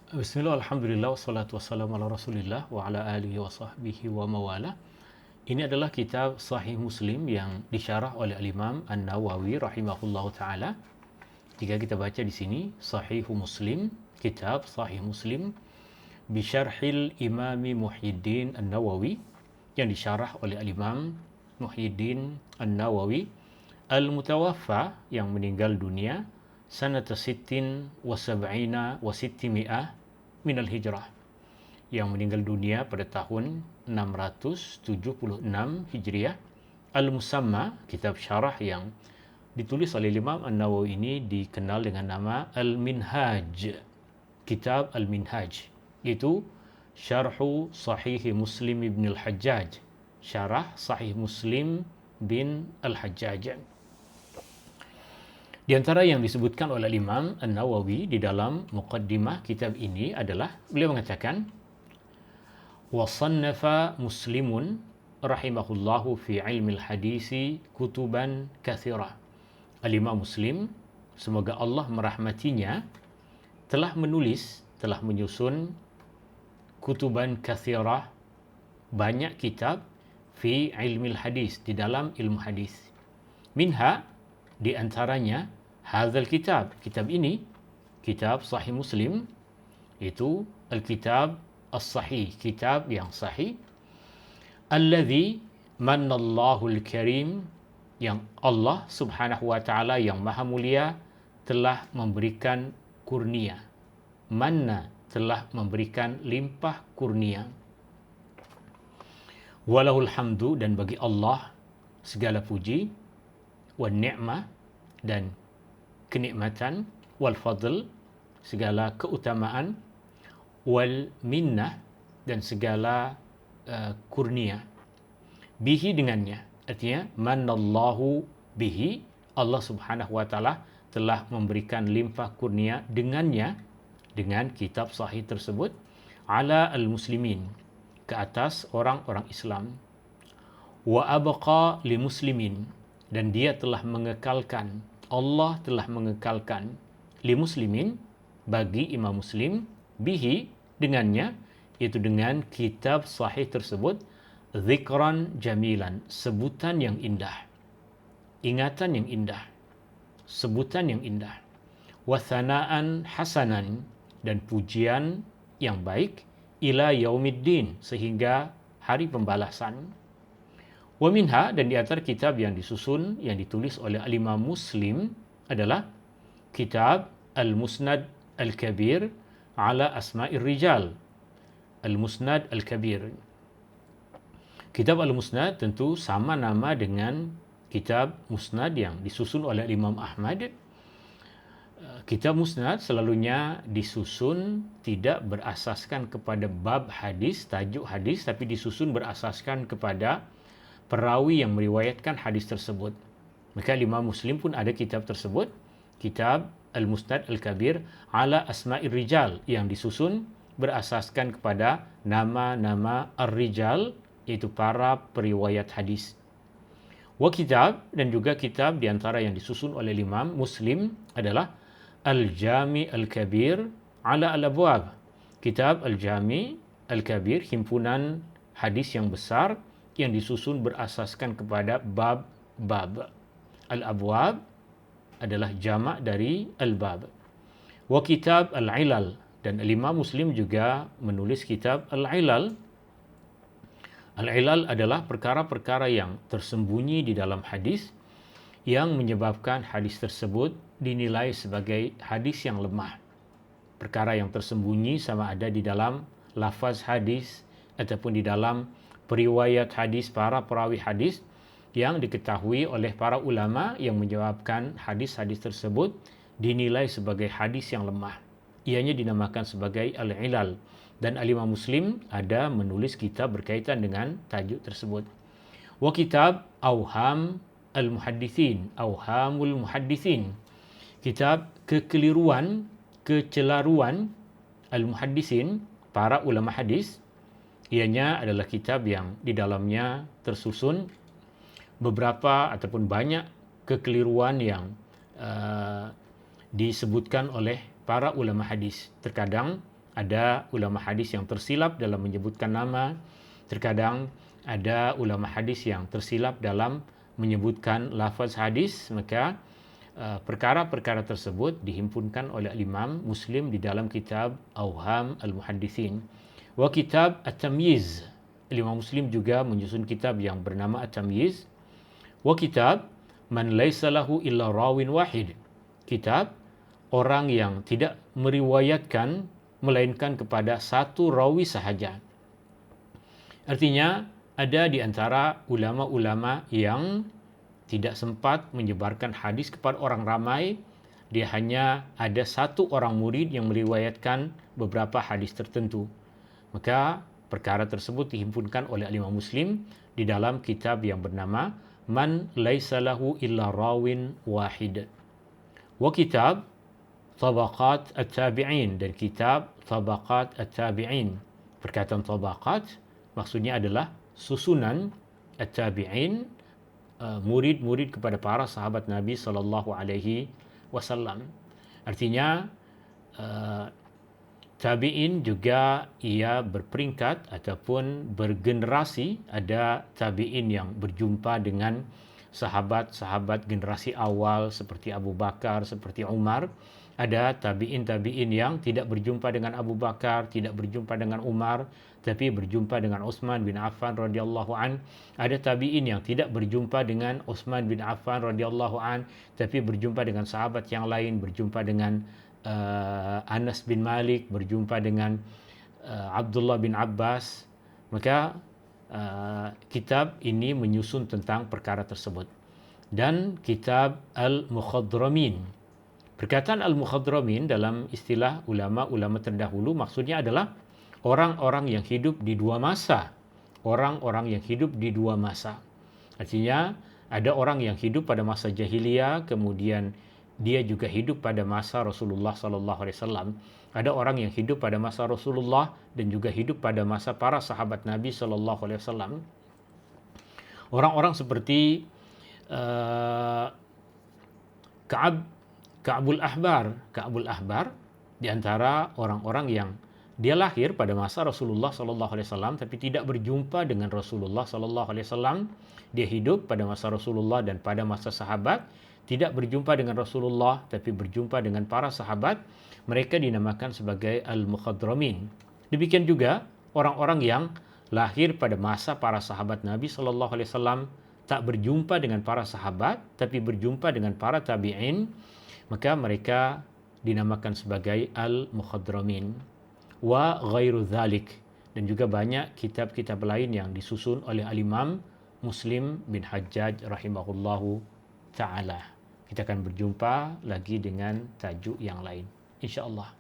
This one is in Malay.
Bismillah, alhamdulillah, wassalatu wassalamu ala rasulillah wa ala alihi wa sahbihi wa mawala. Ini adalah kitab Sahih Muslim yang disyarah oleh Al-Imam An-Nawawi rahimahullahu ta'ala. Jika kita baca di sini, Sahih Muslim, kitab Sahih Muslim, bisyarhil Imami Muhyiddin An-Nawawi, yang disyarah oleh Al-Imam Muhyiddin An-Nawawi, Al-Mutawaffa, yang meninggal dunia, sanata sittin wa sab'ina wa sittimi'ah minal hijrah, yang meninggal dunia pada tahun 676 Hijriah. Al-Musamma, kitab syarah yang ditulis oleh Imam An-Nawawi ini dikenal dengan nama Al-Minhaj. Kitab Al-Minhaj itu Syarhu Sahih Muslim ibn al-Hajjaj, syarah Sahih Muslim bin al-Hajjaj. Di antara yang disebutkan oleh Imam An-Nawawi di dalam muqaddimah kitab ini adalah beliau mengatakan, wa sannafa Muslimun rahimahullahu fi ilmi al-hadisi kutuban katsira. Al-Imam Muslim, semoga Allah merahmatinya, telah menyusun kutuban katsira, banyak kitab, fi ilmi al-hadis, di dalam ilmu hadis. Minha, di antaranya, hadzal kitab, kitab ini, kitab Sahih Muslim, itu al-kitab as-sahih, kitab yang sahih, alladhi mannallahu al-karim, yang Allah subhanahu wa ta'ala yang maha mulia telah memberikan kurnia. Manna, telah memberikan limpah kurnia. Walahul hamdu, dan bagi Allah segala puji, wan ni'mah, dan kenikmatan, wal fadl, segala keutamaan, wal minnah, dan segala kurnia, bihi, dengannya. Artinya manallahu bihi, Allah subhanahu wa ta'ala telah memberikan limpah kurnia dengannya, dengan kitab sahih tersebut, ala al-muslimin, ke atas orang-orang Islam, wa abqa li muslimin, dan dia telah mengekalkan, Allah telah mengekalkan, li muslimin, bagi Imam Muslim, bihi, dengannya, yaitu dengan kitab sahih tersebut, zikran jamilan, sebutan yang indah, ingatan yang indah, sebutan yang indah, wa thanaan hasanan, dan pujian yang baik, ila yaumiddin, sehingga hari pembalasan. Wa minha, dan di antara kitab yang disusun, yang ditulis oleh Al-Imam Muslim adalah kitab Al-Musnad Al-Kabir ala Asma'ir Rijal. Al-Musnad Al-Kabir. Kitab Al-Musnad tentu sama nama dengan kitab Musnad yang disusun oleh Imam Ahmad. Kitab Musnad selalunya disusun tidak berasaskan kepada bab hadis, tajuk hadis, tapi disusun berasaskan kepada perawi yang meriwayatkan hadis tersebut. Maka Imam Muslim pun ada kitab tersebut, kitab Al-Musnad Al-Kabir ala Asma'ir Rijal, yang disusun berasaskan kepada nama-nama Ar-Rijal, iaitu para periwayat hadis. Wa kitab, dan juga kitab di antara yang disusun oleh Imam Muslim adalah Al-Jami Al-Kabir ala Al-Abwab. Kitab Al-Jami Al-Kabir, himpunan hadis yang besar yang disusun berasaskan kepada bab-bab. Al-Abwab adalah jamak dari Al-Bab. Wa kitab Al-Ilal, dan Imam Muslim juga menulis kitab Al-Ilal. Al-Ilal adalah perkara-perkara yang tersembunyi di dalam hadis yang menyebabkan hadis tersebut dinilai sebagai hadis yang lemah. Perkara yang tersembunyi sama ada di dalam lafaz hadis ataupun di dalam periwayat hadis, para perawi hadis, yang diketahui oleh para ulama yang menyebabkan hadis-hadis tersebut dinilai sebagai hadis yang lemah. Ianya dinamakan sebagai Al-Ilal. Dan Al-Imam Muslim ada menulis kitab berkaitan dengan tajuk tersebut. Wa kitab Awham Al-Muhaddithin, Awhamul Muhaddithin, kitab kekeliruan, kecelaruan Al-Muhaddithin, para ulama hadis. Ianya adalah kitab yang di dalamnya tersusun beberapa ataupun banyak kekeliruan yang disebutkan oleh para ulama hadis. Terkadang ada ulama hadis yang tersilap dalam menyebutkan nama, terkadang ada ulama hadis yang tersilap dalam menyebutkan lafaz hadis, maka perkara-perkara tersebut dihimpunkan oleh Imam Muslim di dalam kitab Awham Al-Muhaddithin wa kitab At-Tamyiz. Imam Muslim juga menyusun kitab yang bernama At-Tamyiz wa kitab Man laisa lahu illa rawin wahid. Kitab orang yang tidak meriwayatkan melainkan kepada satu rawi sahaja. Artinya ada di antara ulama-ulama yang tidak sempat menyebarkan hadis kepada orang ramai, dia hanya ada satu orang murid yang meriwayatkan beberapa hadis tertentu. Maka perkara tersebut dihimpunkan oleh Imam Muslim di dalam kitab yang bernama Man laisa lahu illa rawin wahid. Wa kitab Tabaqat At-Tabi'in dan kitab Tabaqat At-Tabi'in. Perkataan tabaqat maksudnya adalah susunan At-Tabi'in, murid-murid kepada para sahabat Nabi sallallahu alaihi wasallam. Artinya tabi'in juga ia berperingkat ataupun bergenerasi. Ada tabi'in yang berjumpa dengan sahabat-sahabat generasi awal seperti Abu Bakar, seperti Umar. Ada tabi'in yang tidak berjumpa dengan Abu Bakar, tidak berjumpa dengan Umar, tapi berjumpa dengan Utsman bin Affan radhiyallahu an. Ada tabi'in yang tidak berjumpa dengan Utsman bin Affan radhiyallahu an, tapi berjumpa dengan sahabat yang lain, berjumpa dengan Anas bin Malik, berjumpa dengan Abdullah bin Abbas. Maka kitab ini menyusun tentang perkara tersebut. Dan kitab Al-Mukhadramin. Perkataan Al-Mukhadramin dalam istilah ulama-ulama terdahulu maksudnya adalah orang-orang yang hidup di dua masa. Orang-orang yang hidup di dua masa. Artinya ada orang yang hidup pada masa jahiliyah, kemudian dia juga hidup pada masa Rasulullah sallallahu alaihi wasallam. Ada orang yang hidup pada masa Rasulullah dan juga hidup pada masa para sahabat Nabi sallallahu alaihi wasallam. Orang-orang seperti Ka'bul Ahbar di antara orang-orang yang dia lahir pada masa Rasulullah sallallahu alaihi wasallam tapi tidak berjumpa dengan Rasulullah sallallahu alaihi wasallam. Dia hidup pada masa Rasulullah dan pada masa sahabat, tidak berjumpa dengan Rasulullah tapi berjumpa dengan para sahabat. Mereka dinamakan sebagai Al-Mukhadramin. Demikian juga orang-orang yang lahir pada masa para sahabat Nabi sallallahu alaihi wasallam, tak berjumpa dengan para sahabat tapi berjumpa dengan para tabi'in, maka mereka dinamakan sebagai Al-Mukhadramin. Wa ghairu dzalik, dan juga banyak kitab-kitab lain yang disusun oleh Al-Imam Muslim bin Hajjaj rahimahullahu ta'ala. Kita akan berjumpa lagi dengan tajuk yang lain, insya-Allah.